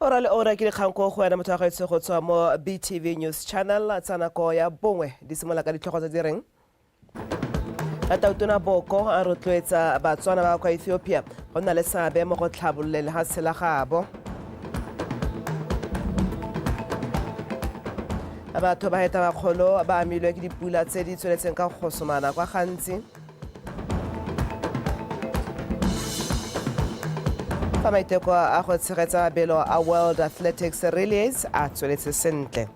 Ora le ora ke dikgang go wena motho wa gaetsho go tswa mo BTV News Channel tsa nako ya bongwe di simola ka ditlhogo tse di reng Tautona Boko a rotloetsa batswana ba kwa Ethiopia go nna le seabe mo go tlhabololeng ga selagabo. Batho ba heta bagolo ba amilwe ke dipula tse di tsweletseng ka go somana kwa gantsi. Fa maiteko a go tshegetsa mabelo a World Athletics Relays a tsweletse sentle.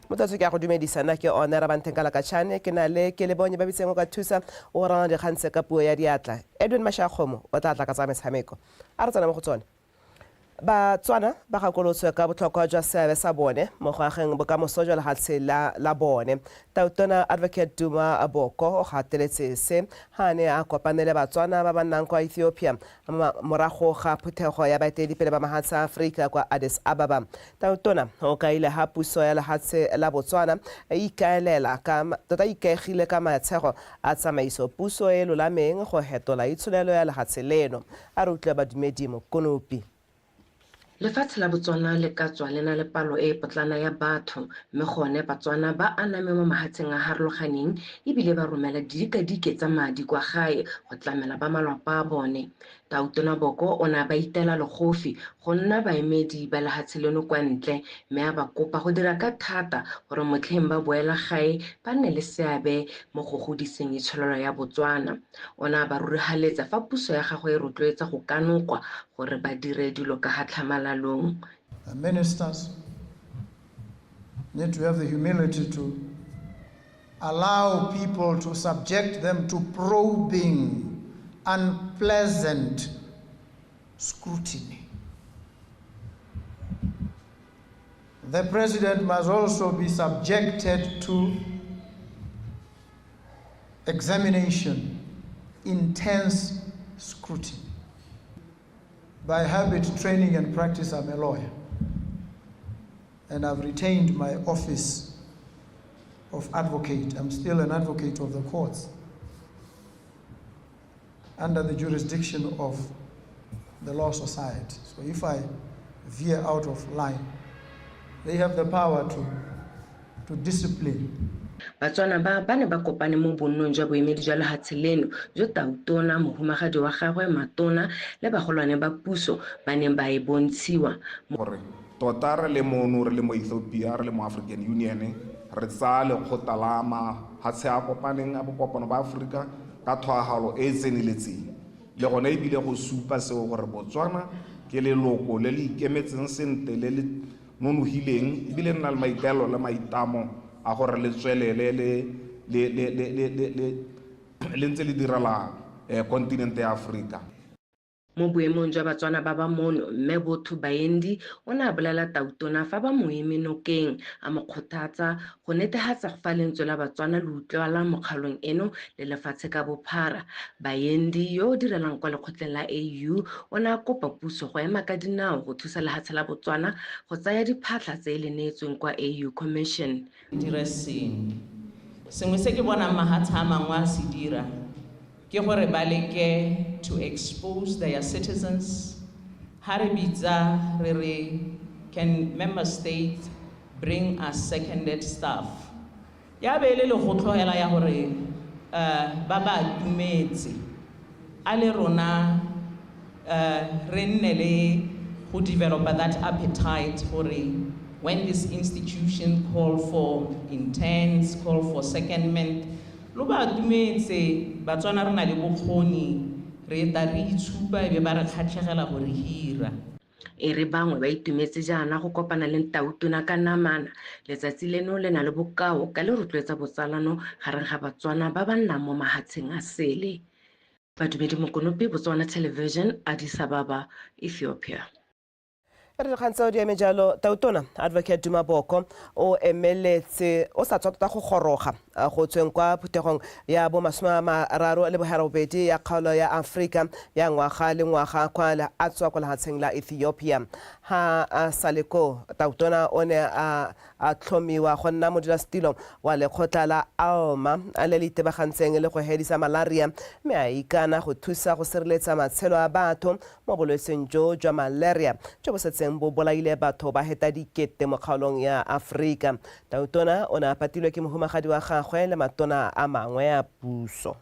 Motatso ke a go dumedisana ke one Rabanteng Kalakachane ke na le ke le bonye ba bitseng go ka thusa o rana dikgantse ka puo ya diatla. Edwin Mashakgomo o tla tla ka tsa metshameko. A re tsana mo go tsone. Batswana ba gakolotswe ka botlhokwa jwa seabe sa bone mo go ageng bokamoso jwa lefatshe la bone. Tautona Advocate Duma Boko o gateletse se ha ne a kopanele batswana ba ba nnang kwa Ethiopia morago ga phuthego ya baeteledipele ba mafatshe a Aforika kwa Addis Ababa. Tautona o kaile ha puso ya lefatshe la Botswana ikaegile ka matshego a tsamaiso puso e lolameng go hetola itsholelo ya lefatshe leno. A re utlwe badumedi mo konopi. Lefatshe la Botswana le ka tswa le na le palo e potlana ya batho mme gone batswana ba aname mo mahatsheng a harologaneng ebile ba romela dikadike tsa madi kwa gae go tlamela ba malapa a bone. Tautona Boko o na ba itela legofi go nna baemedi ba lefatshe leno kwa ntle mme a ba kopa go dira ka thata gore motlheng ba boela gae ba nne le seabe mo go godiseng itsholelo ya Botswana. O na ba rurigaletsa fa puso ya gagwe e rotloetsa go kanokwa gore ba dire dilo ka ga tlhamalalo. Ministers need to have the humility to allow people to subject them to probing, unpleasant scrutiny. The president must also be subjected to examination, intense scrutiny. By habit, training, and practice, I'm a lawyer, and I've retained my office of advocate. I'm still an advocate of the courts under the jurisdiction of the Law Society. So if I veer out of line, they have the power to discipline. Batswana ba ne ba kopane mo bonnong jwa boemedi jwa lefatshe leno jo Tautona mohumagadi wa gagwe matona le bagolwane ba puso ba neng ba e bontshiwa gore tota re le mono re le mo Ethiopia re le mo African Union re tsa le khotalama ha se a kopaneng a bokopano ba Afrika ka thwagalo e tseneletseng le gone e bile go supa seo gore Botswana ke leloko le le ikemetseng sente le le nonogileng e bile nna le maitelo le maitamo a gore le tswelele le ntse le dirala kontinente ya Afrika. Mo boemong jwa batswana ba ba mono mme Botho Bayendi o ne a bolela Tautona fa ba mo eme nokeng a mo kgothatsa go netefatsa fa lentswe la batswana le utlwala mokgalong eno le lefatshe ka bophara. Bayendi yo o direlang kwa lekgotleng la AU o ne a kopa puso go ema ka dinao go thusa lefatshe la Botswana go tsaya diphatlha tse le neetsweng kwa AU Commission. Sengwe se ke bona mahatshe a mangwe a se dira ke gore ba leke to expose their citizens. Haribitsa re can member states bring us seconded staff. Ya be le go tlhoela ya gore ba ba dumetse a le rona re nne le go develop that appetite for when this institution call for intense, call for secondment. Lo ba dumetse batswana re na le bokgoni re ta re itshupa be ba re kgatlhegela gore hira. E re bangwe ba itumetse jaana go kopana le Tautona ka namana letsatsi leno le na le bokao ka le rotloetsa botsalano gareng ga batswana ba ba nnang mo mahatsheng a sele. Badumedi mo konopi, Botswana Television, Addis Ababa, Ethiopia. re re kgantse o di eme jalo Tautona Advocate Duma Boko o emeletse o sa tswa go goroga go tsweng kwa phuthegong ya bo 32 ya kgaolo ya Afrika ya ngwaga le ngwaga kwa a tswa kwa lehatsheng la Ethiopia ha a saleko Tautona o ne a tlhomiwa go nna modulasetilo wa lekgotla la ALMA a le itebagantseng le go hedisa malaria mme a ikana go thusa go sireletsa matshelo a batho mo bolwetseng jo jwa malaria jo bo setseng bo bolaile batho ba heta dikete mo kgaolong ya Afrika. Tautona o ne a patilwe ke mohumagadi wa gagwe le matona a mangwe a puso.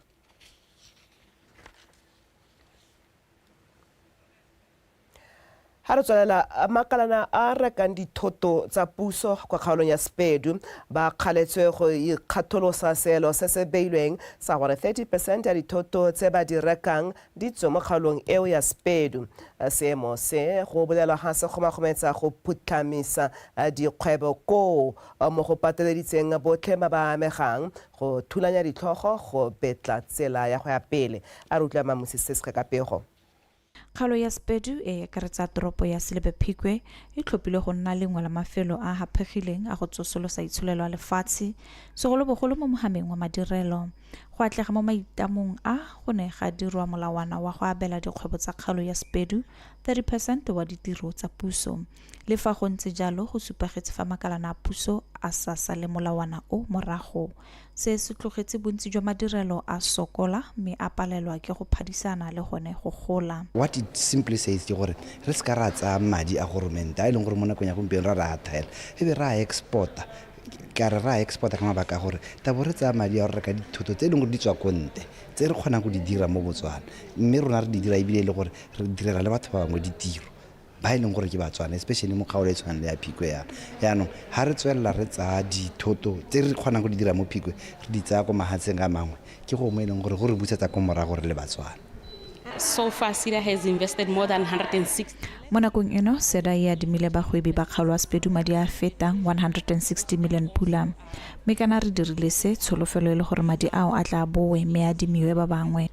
Ha re tswalela makalana a rekang dithoto tsa puso kwa kgaolong ya Spedu ba kgaletswe go ikgatholosa seelo se se beilweng sa gore 30% ya dithoto tse ba di rekang di tswa mo kgaolong eo ya Spedu. Seemo se go bolelwa ga se kgomagometsa go phuthamisa dikgwebo ko mo go pateleditseng botlhe ba ba amegang go thulanya ditlhogo go betla tsela ya go ya pele. A re utlwa Mamosisi Sekapego. Kgaolo ya Spedu e akaretsa toropo ya Silebe-Phikwe e tlhophile go nna lengwe la mafelo a hapegileng a go tsosolosa itsholelo a lefatshe segolobogolo mo mohameng wa madirelo. Go atlega mo maitamong a go ne ga dirwa molawana wa go abela dikgwebo tsa kgaolo ya Spedu 30% wa ditiro tsa puso. Le fa go ntse jalo go supagetse fa makalana a puso a sa sale molawana o morago. Se se tlogetse bontsi jwa madirelo a sokola mme a palelwa ke go phadisana le gone go gola. What it simply says ke gore re se ka ra tsa madi a government a leng gore mo nakong ya gompieno ra thaela e be ra exporta ka ra exporta ka mabaka gore tabo re tsa madi a re reka dithoto tse leng gore di tswa konte tse re kgonang go di dira mo Botswana mme rona re di dira ebile le gore re direla le batho ba bangwe ditiro ba leng gore ke Batswana especially mo kgaolo e tshwanang le ya Phikwe yana yaanong ha re tswelela re tsa dithoto tse re kgonang go di dira mo Phikwe re di tsaya ko mahatseng a mangwe ke go mo e leng gore go re busetsa ko morago re le Batswana. So far, SEDA has invested more than 160. Mo nakong eno SEDA e adimile bagwebi ba kgaolo ya Spedu madi a fetang 160 million pula. Mme kana re dirile se tsholofelo e le gore madi ao a tla bowe mme adimiwe ba bangwe.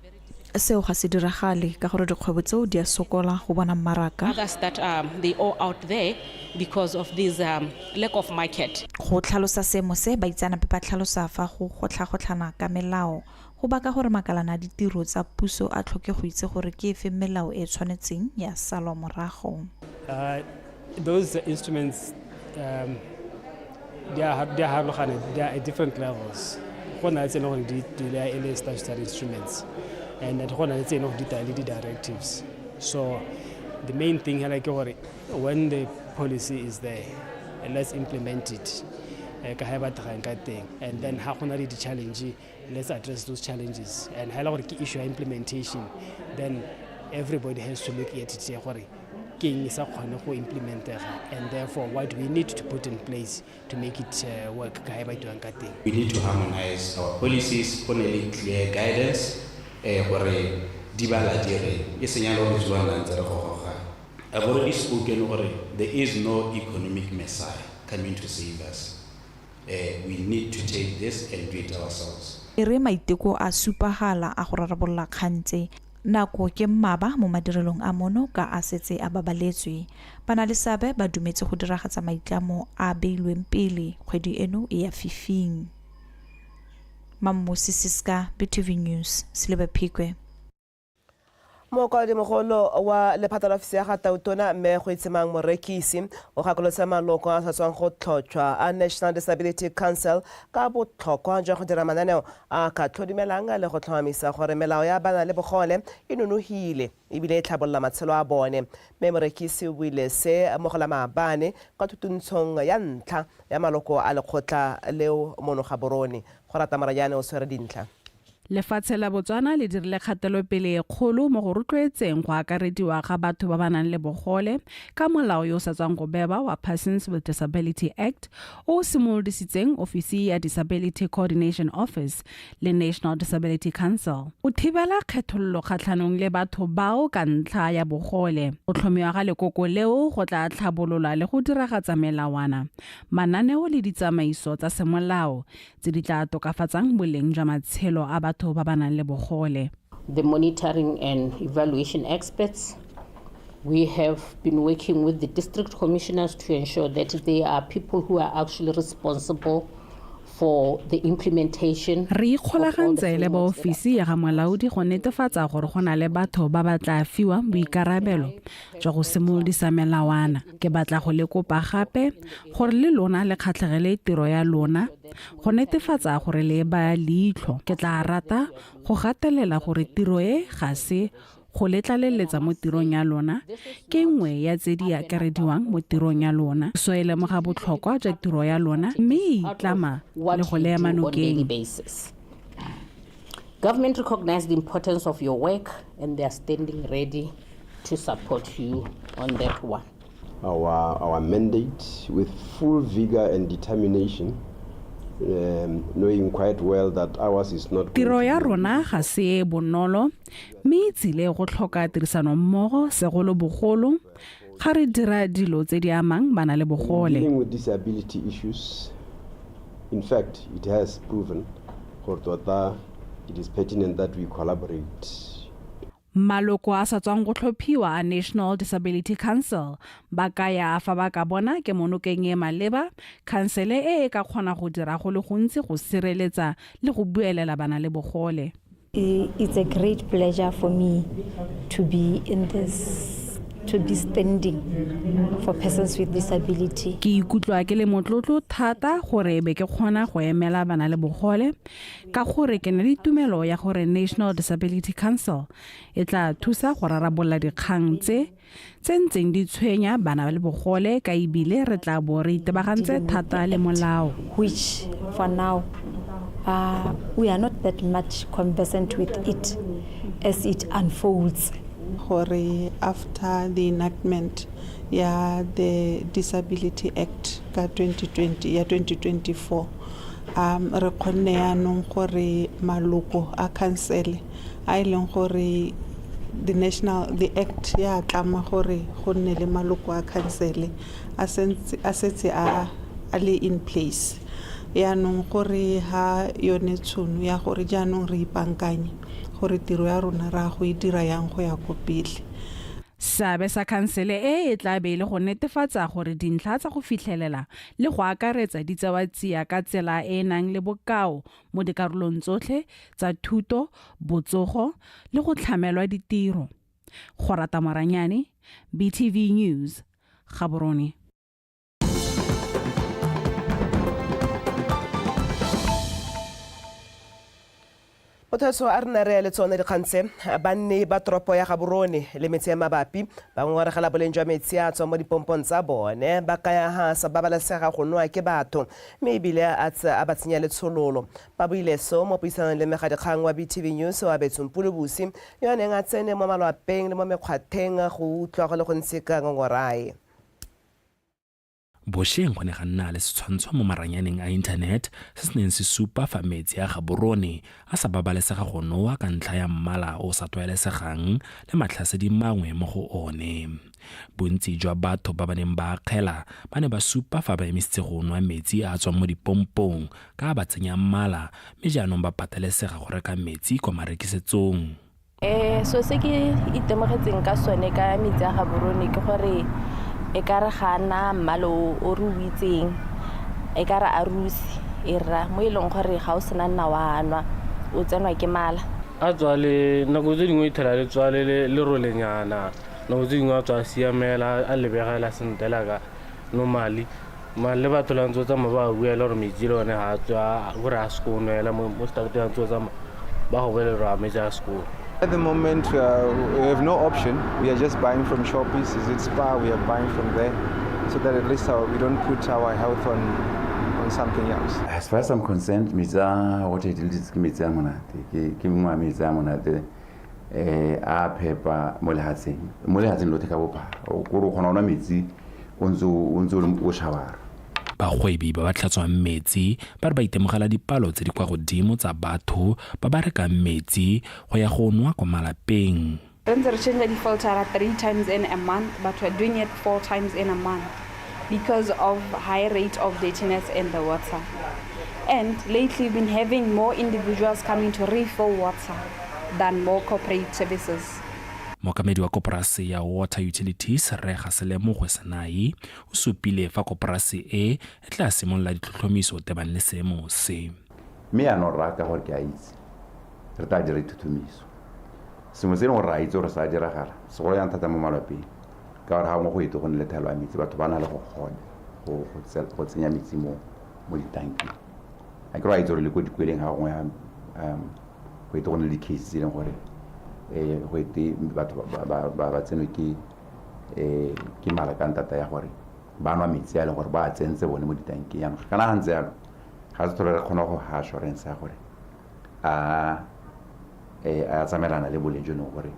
Seo ga se diragale ka gore dikgwebo tseo di a sokola go bona mmaraka. Others that they all out there because of this lack of market. Go tlhalosa seemo se ba itsanape ba tlhalosa fa go gotlhagotlhana ka melao go baka gore makalana a ditiro tsa puso a tlhoke go itse gore ke efe melao e tshwanetseng ya salwa morago. Those instruments they are at different levels. Gona tse no di le statutory instruments and that gona tse no di directives. So the main thing like when the policy is there, let's implement it. And then how can I challenge? Let's address those challenges. And how can issue implementation? Then everybody has to look at it. Say, implement and therefore what we need to put in place to make it work. We need to harmonize our policies, clear guidance. I've already spoken. There is no economic messiah coming to save us. We need to take this and do it ourselves. Ere maiteko a supagala a go rarabolla kgantse nako ke mmaba mo madirelong a mono ka a setse a babaletswe bana le sabe ba dumetse go diragatsa maitlamo a beilweng pele kgwedi eno e ya fifing. Mamosisi BTV News Silebe-Phikwe. Mokwadi mogolo wa lephata la ofisi ya ga Tautona mme go itsemang morekisi o gakolosa maloko a sa tswang go tlhotlhwa a National Disability Council ka botlhokwa jwa go dira mananeo a ka tlhodimelang le go tlhomamisa gore melao ya bana le bogole e nonogile ebile e tlhabolola matshelo a bone. Mme morekisi o buile se mo go la maabane ka tutuntshong ya ntlha ya maloko a lekgotla leo Monogaborone go rata Maranyane o swere dintlha. Lefatshe la Botswana le dirile kgatelopele e kgolo mo go rotloetseng go akarediwa ga batho ba ba nang le bogole ka molao yo o sa tswang go beba wa Persons with Disability Act o simolodisitseng ofisi ya Disability Coordination Office le National Disability Council. O thibela kgethololo kgatlhanong le batho bao ka ntlha ya bogole. O tlhomiwa ga lekoko leo go tla tlhabolola le go diragatsa melawana, mananeo le ditsamaiso tsa semolao tse di tla tokafatsang boleng jwa matshelo a batho ba ba nang le bogole. The monitoring and evaluation experts We have been working with the district commissioners to ensure that they are people who are actually responsible for the implementation. Re ikgolagantse le ba ofisi ya ga molaodi go netefatsa gore go na le batho ba ba tla fiwa boikarabelo jwa go simolodisa melawana. Ke batla go le kopa gape gore le lona le kgatlhegele tiro ya lona go netefatsa gore le ba leitlho. Ke tla rata go gatelela gore tiro e ga se go letlaleletsa mo tirong ya lona ke nngwe ya tse di akarediwang mo tirong ya lona. So e lemoga botlhokwa jwa tiro ya lona mme itlama le go lea manokeng. Government recognize the importance of your work and they are standing ready to support you on that one. Our mandate with full vigor and determination, knowing quite well that ours is not. Tiro ya rona ga se bonolo mme tsile go tlhoka tirisano mmogo segolo bogolo ga re dira dilo tse di amang bana le bogole. Dealing with disability issues, in fact, it has proven that it is pertinent that we collaborate. Maloko a sa tswang go tlhophiwa a National Disability Council ba kaya fa ba ka bona ke monokeng e maleba khansele e ka kgona go dira go le gontsi go sireletsa le go buelela bana le bogole. It's a great pleasure for me to be standing for persons with disability. Ke ikutlwa ke le motlotlo thata gore be ke kgona go emela bana le bogole ka gore ke ne le tumelo ya gore National Disability Council e tla thusa go rarabolla dikgang tse ntseng di tshwenya bana le bogole ka ibile re tla bo re itebagantse thata le molao, which for now we are not that much conversant with it as it unfolds. After the enactment the Disability Act ka 2024 re kgonne yanong gore maloko a council a ileng gore the act ya tlama gore go nne le maloko a council a setse a le in place yanong gore ha yone tšhono ya gore jaanong re ipankanye gore tiro ya rona ra go e dira yang go ya go pele. Sabe sa khansele e tla be le go netefatsa gore dintlha tsa go fitlhelela le go akaretsa di tsewa tsia ka tsela e nang le bokao mo dikarolong tsotlhe tsa thuto, botsogo le go tlhamelwa ditiro. Go rata Moranyane, BTV News, Gaborone. Motho a rena re le tsone dikgantse banne ba toropo ya Gaborone le metse ya mabapi ba ngoregela boleng jwa metsi a tswa mo dipompong tsa bone ba kaya ha sa babalesega go noa ke batho mme ebile a ba tsenya letshololo ba buile so mo puisanong le megadikgang wa BTV News wa Betsompule Busi yo neng a tsene mo malapeng le mo mekgwatheng go utlwa go le go ntshika ngorae. Bosheng go ne ga nna le setshwantsho mo maranyaneng a internet se se neng se supa fa metsi ya Gaborone a sa babalesega go noa ka ntlha ya mmala o sa tlwaelesegang le matlhasedi mangwe mo go one. Bontsi jwa batho ba ba neng ba akgela ba ne ba supa fa ba emisitse go nwa metsi a tswang mo dipompong ka ba tsenya mmala mme jaanong ba patelesega go reka metsi kwa marekisetsong. So se ke itemogetseng ka sone ka metsi a Gaborone ke gore e ka re gana mmalo o re uitseng e ka re a rusi e ra mo ileng gore ga o sena nna wa nwa o tsenwa ke mala a tswale nako tse dingwe ithela le tswale le rolenyana nako tse dingwe a tswa siamela a lebegela sentela ka normally le batho la ntse tsamaya ba buela gore metsi le one ga tswa gore a se ko nwela mo starteng a ntse tsamaya ba go belela metsi a sekolo. At the moment, we have no option. We are just buying from Shoppes. Is it Spar? We are buying from there, so that at least we don't put our health on something else. As far as I'm concerned, what it is, metsi a monate a phepa mo lehatsheng lo theka bophara gore o kgona go nwa metsi o ntse o shawara. Bagwebi ba ba tlhatswang metsi ba re ba itemogela dipalo tse di kwa godimo tsa batho ba ba rekang metsi go ya go nwa kwa malapeng. Re change the filter 3 times in a month, but we're doing it 4 times in a month because of high rate of dirtiness in the water. And lately we've been having more individuals coming to refill water than more corporate services. Mookamedi wa koporasi ya Water Utilities Rega Selemo Senai o supile fa koporasi e tla simolola ditlhotlhomiso tebang le seemo se. Me ya no raka gore ke a itse re tla dira dithutumiso sengwe se no ra itse gore sa diragala se go ya thata mo malapeng ka gore ga mo go ite go nne thelo a metsi batho ba na le go kgona go tsenya metsi mo ditanki a ke ra itse gore le go dikweleng ga gongwe go ite go nne le di-cases e leng gore go ite batho ba tsenwe ke mala ka ntata ya gore ba nwa metsi a leng gore ba tsentse bone mo ditanki yanong kana ga ntse yalo ga se thole re kgona go ha assurance ya gore a tsamaelana le boleng jo gore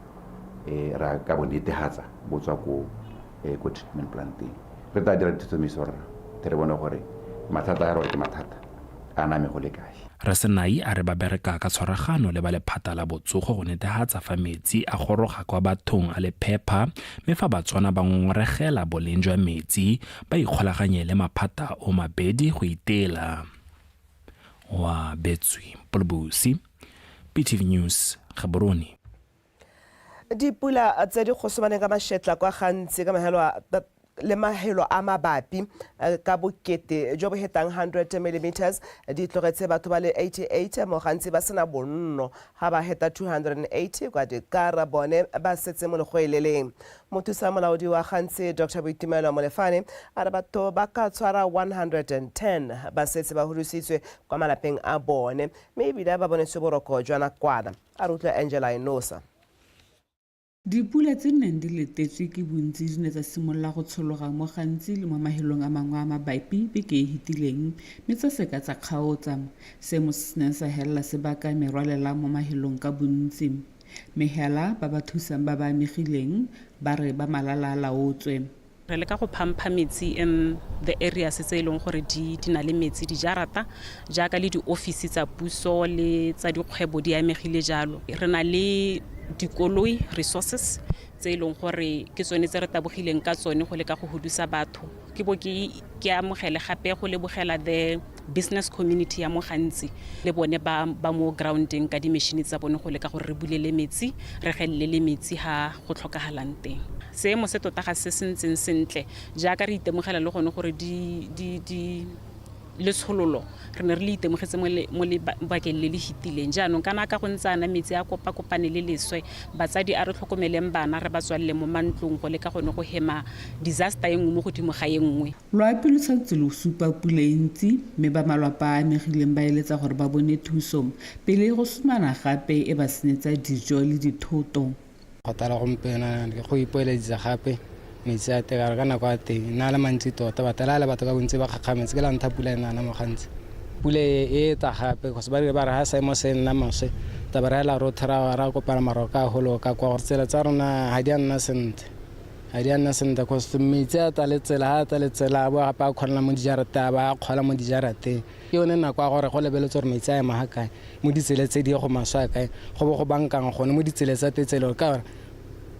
ra ka bonetehatsa bo tswa ko treatment planting re tla dira dithutumiso re bone gore mathata a re ke mathata a name go le kae. Senai a re ba bereka ka tshwaragano le ba lephata la botsogo go netehatsa fa metsi a goroga kwa bathong a le phepa mme fa batswana ba ngoregela boleng jwa metsi ba ikgolaganye le maphata o mabedi go itela. Wa Betswi Polbusi, PTV News, Gaborone. Dipula tse di kgosomaneng ka mašetla kwa gantsi ka mahelo a mabapi ka bokete jo bo hetang 100 mm di tlogetse batho ba le 88 mo gantsi ba sena bonno ga ba heta 280 kwa dikara bone ba setse mo legoeleleng. Mothusa molaodi wa gantsi Dr. Boitumelo Molefane a re batho ba ka tshwara 110 ba setse ba hudusitswe kwa malapeng a bone mme ebile ba bonetse boroko jwa nakwana. A re utlwa Angela Inosa. Dipula tse neng di letetswe ke bontsi di ne tsa simolola go tshologa mo gantsi le mo mahelong a mangwe a mabapi beke e hitileng mme tsa seka tsa kgaotsa seemo se ne sa helela sebaka merwalela mo mahelong ka bontsi mehela ba ba thusang ba ba amegileng ba re ba malala laotswe. Re le ka go phampa metsi in the areas tse e leng gore di na le metsi dijarata jaaka le di-office tsa puso le tsa dikgwebo di amegile jalo. Re na le dikoloi resources tse e leng gore ke tsone tse re tabogileng ka tsone go le ka go hudusa batho ke bo ke amogele gape go lebogela the business community ya mo gantsi le bone ba mo grounding ka di-machine tsa bone go le ka gore re bulele metsi re gelele metsi ha go tlhokagalang teng. Seemo se tota ga se sentseng sentle jaaka re itemogela le gone gore di letshololo re ne re le itemogetse mo le bakeng le le hitileng jaanong kana ka go ntsana metsi a kopane le leswe batsadi a re tlhokomeleng bana re ba tswalle mo mantlong go le ka gone go hema disaster e nngwe mo godimo ga e nngwe. Loapi le tshwanetse le supa pula e ntsi mme ba malapa a amegileng ba eletsa gore ba bone thuso pele go sumana gape e ba senetsa dijo le dithoto. Go tala gompieno go ipoeledisa gape metsi a tekare ka nako a teng na le mantsi tota batala le batho ka bontsi ba kgakgametse ke la ntha pula ena mo gantsi pula e ta gape go se ba re ha sa mo se nna mose ta ba re la rothera ra kopana maroka holo ka kwa gore tsela tsa rona ha di nna sente go se metsi a ta le tsela ba ga khona mo dijarata ba kgola mo dijarate ke yone nako a gore go lebeletse gore metsi a ema ha kae mo ditsela tse di go maswa kae go bo go bankang gone mo ditsela tsa tetselo ka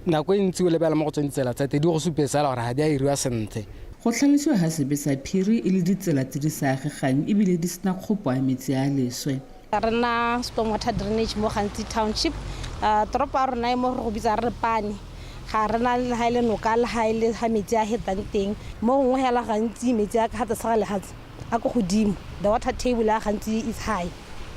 nako e ntsi o lebela mo go tseng ditsela tsa te di go supetsa gore ga di a iriwa sentle. Go tlhalosiwa ga sebe sa phiri e le ditsela tse di sa agegang ebile di sena kgopo a metsi a leswe. Re na stormwater drainage mo gantsi township toropo a rona e mo go bitsa re pane ga re na le haile noka le haile ha metsi a hetang teng mo ngwe hela gantsi metsi a ka hatsa le hatsa a go godimo the water table a gantsi is high.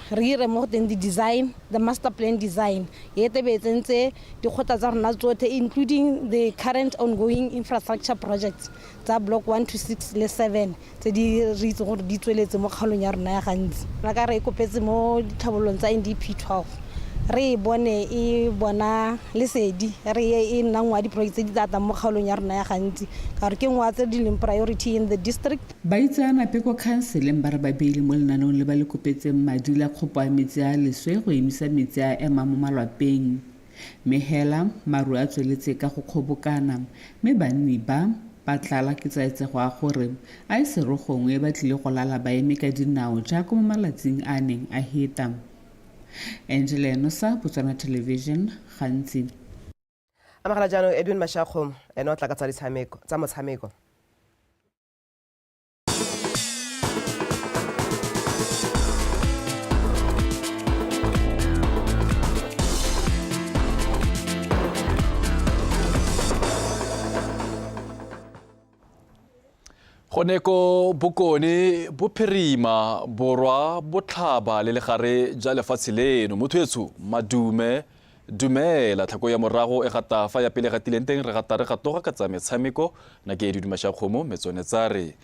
Re ire mo teng di design the master plan design e tebetsentse di khota tsa rona tsotlhe including the current ongoing infrastructure projects tsa block 1 to 6 le 7 tse di re itse gore di tsweletse mo kgalong ya rona ya gantsi ra ka re ikopetse mo dithabolong tsa NDP 12 re bone e bona lesedi re e nangwa di projects di tata mo kgalong ya rona ya gantsi ka re ke ngwa tse di leng priority in the district. Ba itsana pe ko councileng ba re ba beile mo lenanong le ba le kopetseng madi la kgopo a metsi a leswe go emisa metsi a ema mo malapeng mehela maru a tsweletse ka go kgobokana mme banni ba tlala ke tsaetsego a gore a se ro gongwe ba tlile go lala ba eme ka dinao jaaka mo malatsing a neng a heta. Angela Enosa, Botswana Television, gantsi. Amagala jaanong Edwin Mashakgo ene o tla ka tsa motshameko. Goneko bokone bophirima borwa botlhaba le legare ja lefatshe leno mothoetso madume dumela tlhako ya morago e gata fa ya pele gatileng teng re gata re gatoga ka tsa metshameko na ke Duduma Shakgomo metsone tsare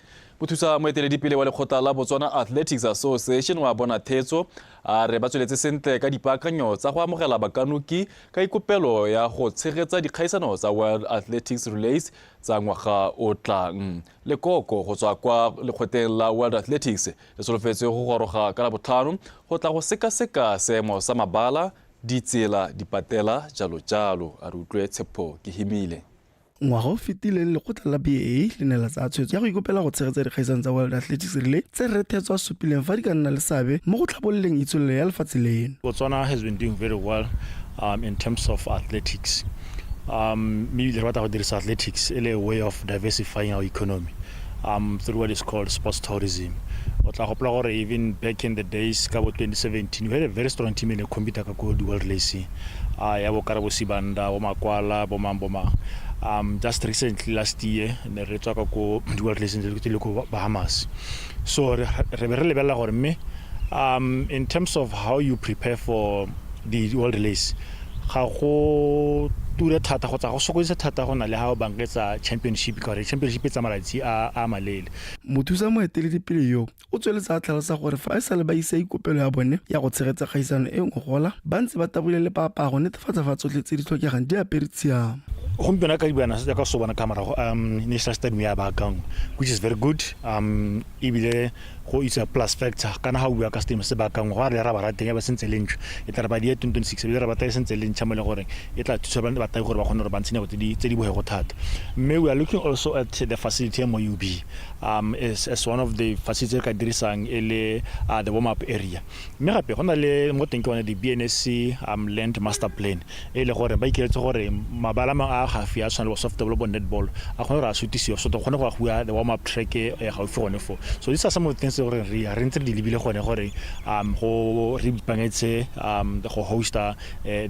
bothusa moeteledipele wa lekgotla la Botswana Athletics Association wa bona thetso a re ba tsweletse sentle ka dipaakanyo tsa go amogela bakanoki ka ikopelo ya go tshegetsa dikgaisano tsa World Athletics Relays tsa ngwaga o tlang lekoko go tswa kwa lekgotleng la World Athletics le solofetse go goroga ka la botlhano go tla go sekaseka seemo sa mabala ditsela dipatela jalo a re utlwe tshepo ke himile ngwaga o fetileng lekgotla la BA le ne la tsaya tshwetso ya go ikopela go tshegetsa dikgaisano tsa World Athletics Relay tse re thetswa supileng fa di ka nna le seabe mo go tlhabololeng itsholelo ya lefatshe leno. Botswana has been doing very well in terms of athletics. Maybe le batla go dirisa athletics is a way of diversifying our economy through what is called sports tourism. Even back in the days, 2017, we had a very strong team in the computer world racing. Just recently, last year, we talked about the world racing in Bahamas. So, in terms of how you prepare for the world race, tura thata go tsa go sokodisa thata go na le ha o banketsa championship ka re championship tsa malatsi a malele mothusa moeteledipele yo o tsweletsa tlhalosa gore fa e sale ba isa ikopelo ya bone ya go tshegetsa kgaisano e ngogola ba ntse ba tabule le papa go netefatsa fa tsotlhe tse di tlhokegang di aperitshiam gompieno ka dibana se ka so bona kamera national stadium ya Bakang which is very good ibile go isa plus factor kana ha o bua ka stadium se Bakang go a le ra ba rateng ba sentse lentsho e tla ba di 2026 be ra ba tla sentse lentsha mo le gore e tla thusa ba batla gore ba kgone gore ba ntshine go tse di bohego thata mme we are looking also at the facility mo UB as one of the facilities ka dirisang ele the warm up area mme gape go na le mo teng ke one the BNSC land master plan ele gore ba ikeletse gore mabala a gafi a tshwana le softball bo netball a kgone ra sutisiwa so to kgone go bua the warm up track e gaufi gone fo so these are some of the things gore re ntse di lebile gone gore go re bangetse go host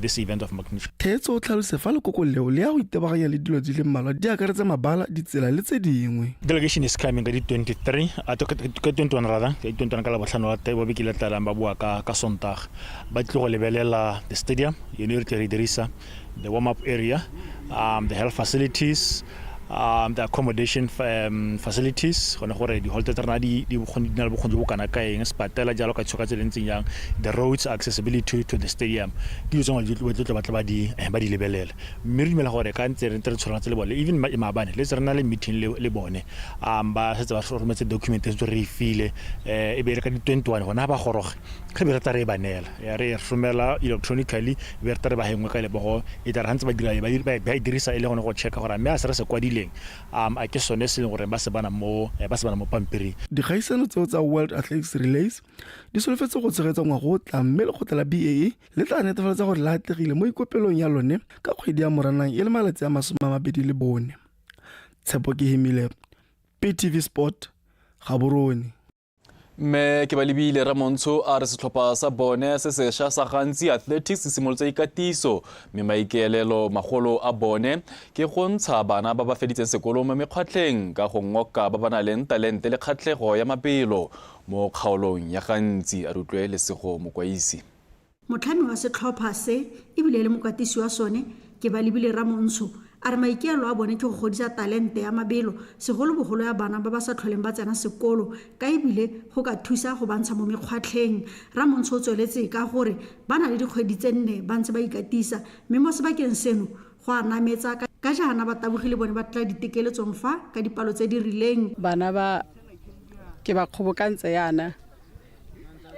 this event of magnitude thetso o tlhalose fa lekoko leo le ya go itebaganya le dilo di le mmalwa di akaretsa mabala ditsela le tse dingwe delegation is coming ka di 23 ka 21 rather ka 21 ka la botlhano wa tebo be ke le tlalang ba bua ka sontaga ba tle go lebelela the stadium University Dirisa the warm up area the health facilities the accommodation facilities gone gore di hotel tsena di bogona le bogona bo kana ka eng spatela jalo ka tshoka tselentseng yang the roads accessibility to the stadium di tsongwa di tlo batla ba di lebelela mme re dimela gore ka ntse re tshwana le bone even maabane le tsena le meeting le bone ba setsa ba rometse documentation re file e be re ka di 21 gona ba goroge ke be re tare ba nela ya re romela electronically be re tare ba hengwe ka le bogo e tare hantse ba dira ba dirisa ile gone go checka gore mme a se re se kwadile a ke sone se gore ba se bana mo pampiri dikgaisano tseo tsa World Athletics Relays di solofetse go tshegetsa ngwaga o tla mme le khotla la BA le tla netefatsa gore la atlegile mo ikopelong ya lone ka kgwedi ya Moranang e le malatsi a 24 tshepo ke himile PTV Sport Gaborone mme ke ba lebile Ramontsho a re setlhopha sa bone se sešwa sa gantsi athletics se simolotse ikatiso mme maikaelelo magolo a bone ke go ntsha bana ba ba feditseng sekolo mo mekgwatlheng ka go ngoka ba ba nang le talente le kgatlhego ya mapelo mo kgaolong ya gantsi a rutlwe lesego mokwaisi motlhami wa setlhopha se ebile le mokatisi wa sone ke ba lebile Ramontsho a re maikaelelo a bone ke go godisa talente ya mabelo segolo bogolo ya bana ba ba sa tlholeng ba tsena sekolo ka ebile go ka thusa go bantsha mo mekgwatlheng Ramontsho o tsweletse ka gore ba na le dikgwedi tse 4 ba ntse ba ikatisa mme mo sebakeng seno go a nametsa ka jana ba tabogile bone ba tla ditekeletsong fa ka dipalo tse di rileng bana ba ke ba kgobokantse yana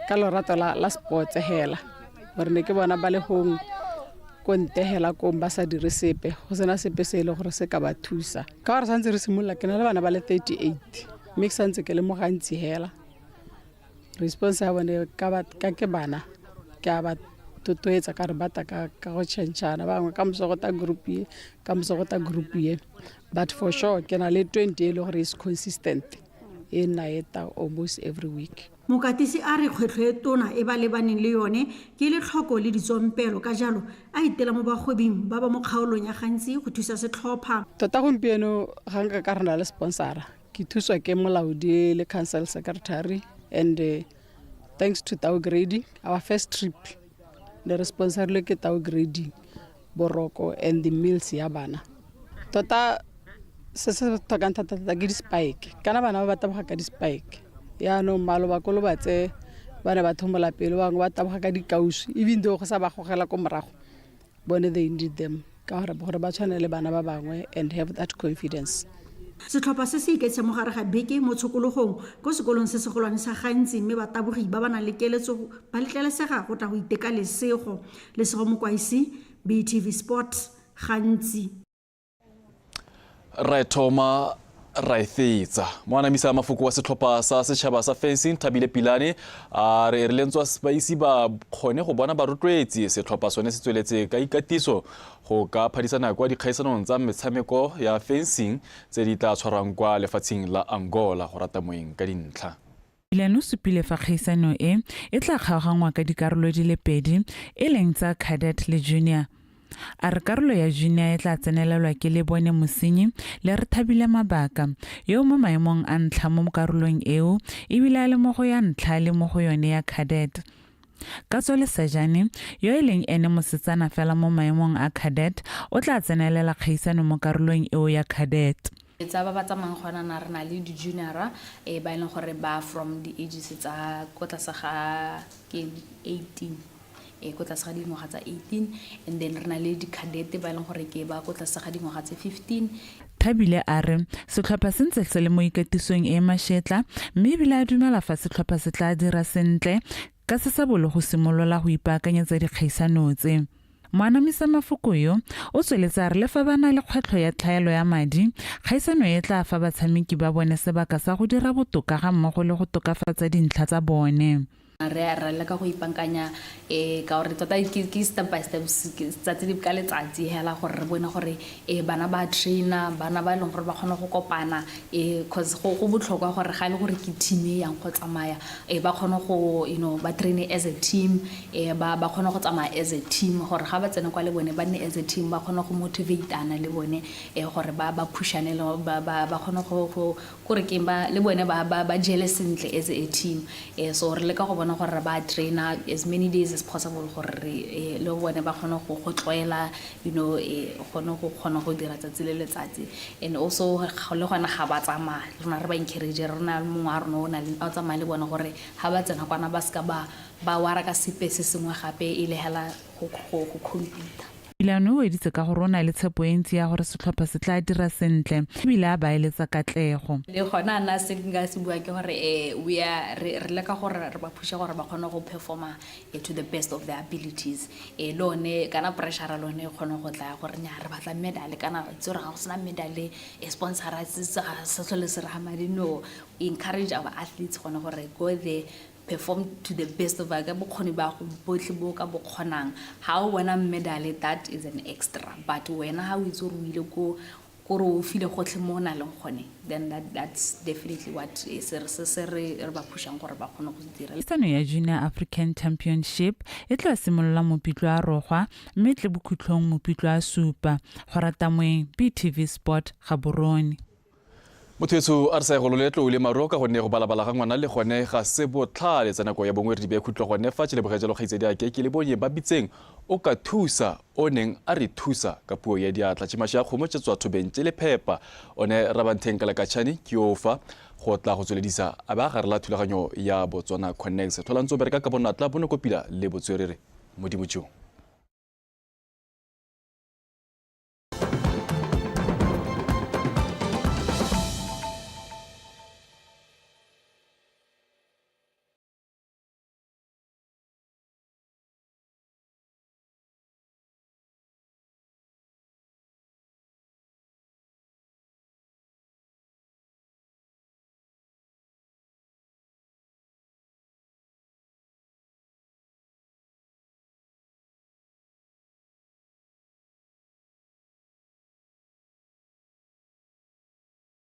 ka lorato la sports hela gore ne ke bona ba le home konte hela ko ba sa dire sepe go sena sepe se ile gore se ka ba thusa ka gore santse re simolla ke na le bana ba le 38 mme santse ke le mo gantsi hela response ya bone ka ke bana ke ba totoetsa ka re bata ka go tshentshana bangwe ka mosogota group ye ka mosogota group ye but for sure ke na le 20 ile gore is consistent e na eta almost every week mokatisi a re kgwetlho e tona e ba lebaneng le yone ke le tlhoko le ditsompelo ka jalo a itela mo bagwebing ba ba mo kgaolong ya gantsi go thusa setlhopha tota gompieno ga nka ka rena le sponsora ke thuswa ke molaodi le council secretary, and thanks to Tau Grading, our first trip the responsible ke Tau Grading Boroko and the mills ya bana tota se tlhokang thata ke di-spike kana bana ba taboga ka di-spike yaanong malo bakolo ba tse ba ne ba thomola pele bangwe ba taboga ka dikausu even though go sa ba gogela ko morago bone they need them ka gore ba tshwane le bana ba bangwe and have that confidence. Setlhopha se se iketse mo gare ga beke mo tshokologong ko sekolong se segolwane sa Gantsi mme batabogi ba bana le keletso ba letlelesega go tla go iteka lesego mokwaisi BTV Sports Gantsi. Right Thoma Raithetsa moanamisa mafoko wa setlhopha sa setšhaba sa fencing Thabile Pilane a re lentswa space ba kgone go bona barutwetsi setlhopha sone se tsweletse ka ikatiso go ka phadisana kwa dikgaisanong tsa metshameko ya fencing tse di tla tshwarwang kwa lefatsheng la Angola go rata moeng ka dintlha. Pilane o supile fa kgaisano e tla kgaogangwa ka dikarolo di le pedi e leng tsa cadet le junior. A re karolo ya junior e tla tsenelelwa ke Lebone Mosenyi le re Thabile Mabaka yo mo maemong a ntlha mo karolong eo ebile a le mo go ya ntlha le mo go yone ya cadet. Katsole Sajane yo e leng ene mosetsana fela mo maemong a cadet o tla tsenelela kgaisano mo karolong eo ya cadet. Tsa ba tsamang gona na rena le di juniora ba ileng gore ba from the ages tsa ko tlase ga ke 18 ko tlase ga dingwaga tsa 18 and then rena le di cadet ba ileng gore ke ba ko tlase ga dingwaga tsa 15. Thabile a re setlhopha se ntse se le mo ikatisong e mashetla mme ebile a dumela fa setlhopha se tla dira sentle ka se sa bolo go simolola go ipaakanyetsa dikgaisano tse. Moanamisa mafoko yo o tsweletse a re le fa bana le kgwetlho ya tlhaelo ya madi kgaisano e tla fa batshameki ba bone sebaka sa go dira botoka ga mmogo le go tokafatsa dintlha tsa bone. Re le ka go ipankanya ka gore tota ke step by step tsatsi di ka letsatsi hela gore re bone gore bana ba trainer bana ba leng gore ba kgona go kopana cause go botlhokwa gore ga le gore ke team e yang go tsamaya ba kgona go ba train as a team ba kgona go tsamaya as a team gore ga ba tsena kwa le bone ba nne as a team ba kgona go motivate ana le bone gore ba pushane ba kgona go gore ke ba le bone ba jele sentle as a team so re le ka go bona gore ba trainer as many days as possible gore le bone ba kgona go tloela kgona go dira tsatsi le letsatsi and also le gona ga ba tsamaya rona re ba encourage rona mongwe a rona o na le a tsamaya le bona gore ga ba tsena kwana ba ska ba wara ka sepe se sengwe gape e le hela go compete. Pilane o editse ka gore o na le tshepo e ntsi ya gore setlhopha se tla dira sentle ebile a baeletsa katlego. Le gona na se nka se bua ke gore re le ka gore re ba phusha gore ba kgona go performa to the best of their abilities lone kana pressure lone kgona go tla gore nya re batla medal kana re tsora ga go sena medal sponsor se tlhole se re hamadi no encourage our athletes gona gore go there perform to the best of our bokgoni ba go botlhe bo ka bokgonang ha o bona medal that is an extra but wena ha o itse re ile go o file gotlhe mo na leng gone then that's definitely what se re ba pushang gore ba kgone go dira. Kgaisano ya Junior African Championship e tla simolola mopitlo a rogwa mme tle bokhutlong mopitlo a supa go rata moeng BTV Sport Gaborone. Motho a re sa go loletlo le maroka gonne go balabala ga ngwana le gone ga se botlhale tsa nako ya bongwe re di be khutlo gone fa tse le bogetselo kgaitsedi a ke le bonye ba bitseng o ka thusa o neng a re thusa ka puo ya diatla tšimaši ya kgomo tše tswa thobeng tše le phepa one Rabantheng Kalakatšhane ke ofa go tla go tsweledisa a ba gare la thulaganyo ya Botswana Connects thola ntse o bereka ka bonatla bone kopila le botswerere modimo tšong.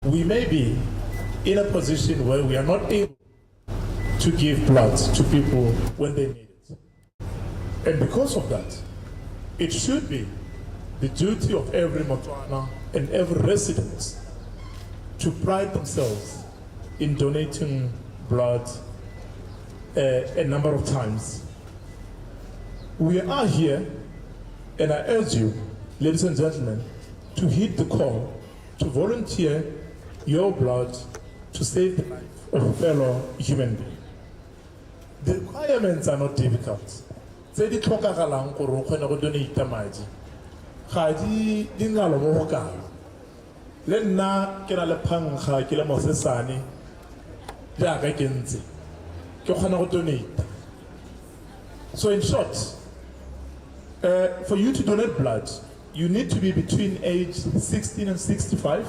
We may be in a position where we are not able to give blood to people when they need it. And because of that, it should be the duty of every Motswana and every resident to pride themselves in donating blood a number of times. We are here, and I urge you, ladies and gentlemen, to heed the call to volunteer your blood to save the life of a fellow human being. The requirements are not difficult. Tse di tlhokagalang gore o kgone go donate madi ga di ngalo mo go kalo. Le nna ke na le phangga ke le mosesane jaaka ke ntse ke kgona go donate. So in short, for you to donate blood, you need to be between age 16 and 65.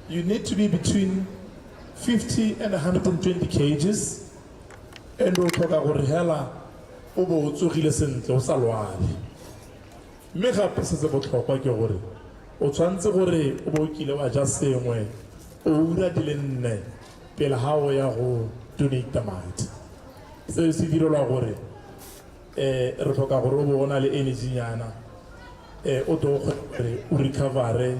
You need to be between 50 and 120 kgs. And o tlhoka gore hela o bo o tsogile sentle o sa lwale. Mme gape se se botlhokwa ke gore o tshwanetse gore o bo o kile wa ja sengwe o ura di le 4 pele ga o ya go donate madi. Seo se direlwa gore re tlhoka gore o bo o na le energy nyana o tlo gore o recovere